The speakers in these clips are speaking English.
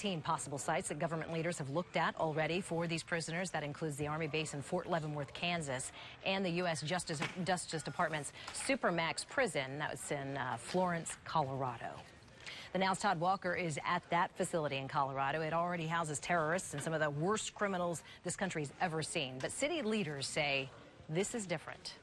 15 possible sites that government leaders have looked at already for these prisoners. That includes the Army base in Fort Leavenworth, Kansas, and the U.S. Justice Department's Supermax prison. That was in Florence, Colorado. The Now's Todd Walker is at that facility in Colorado. It already houses terrorists and some of the worst criminals this country's ever seen. But city leaders say this is different.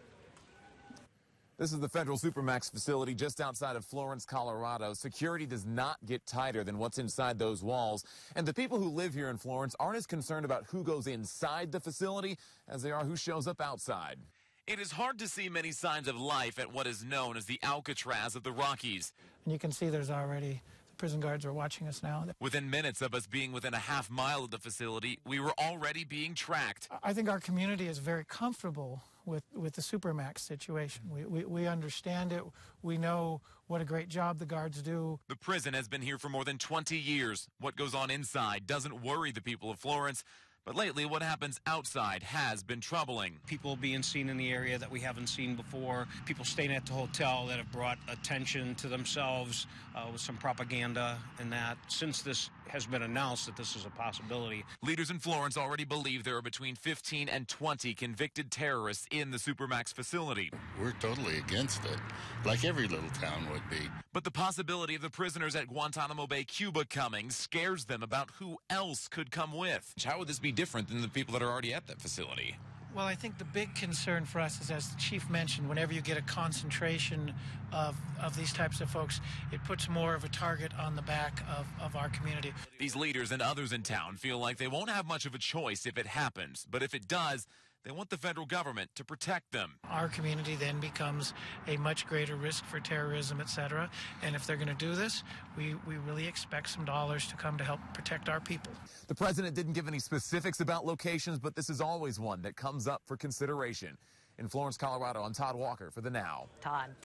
This is the federal Supermax facility just outside of Florence, Colorado. Security does not get tighter than what's inside those walls. And the people who live here in Florence aren't as concerned about who goes inside the facility as they are who shows up outside. It is hard to see many signs of life at what is known as the Alcatraz of the Rockies. And you can see there's already the prison guards are watching us now. Within minutes of us being within a half mile of the facility, we were already being tracked. I think our community is very comfortable with the Supermax situation. We understand it. We know what a great job the guards do. The prison has been here for more than 20 years. What goes on inside doesn't worry the people of Florence. But lately, what happens outside has been troubling. People being seen in the area that we haven't seen before. People staying at the hotel that have brought attention to themselves with some propaganda and that. Since this has been announced that this is a possibility. Leaders in Florence already believe there are between 15 and 20 convicted terrorists in the Supermax facility. We're totally against it, like every little town would be. But the possibility of the prisoners at Guantanamo Bay, Cuba coming scares them about who else could come with. How would this be different than the people that are already at that facility? Well, I think the big concern for us is, as the chief mentioned, whenever you get a concentration of these types of folks, it puts more of a target on the back of our community. These leaders and others in town feel like they won't have much of a choice if it happens. But if it does, they want the federal government to protect them. Our community then becomes a much greater risk for terrorism, etc. And if they're going to do this, we really expect some dollars to come to help protect our people. The president didn't give any specifics about locations, but this is always one that comes up for consideration. In Florence, Colorado, I'm Todd Walker for The Now. Todd.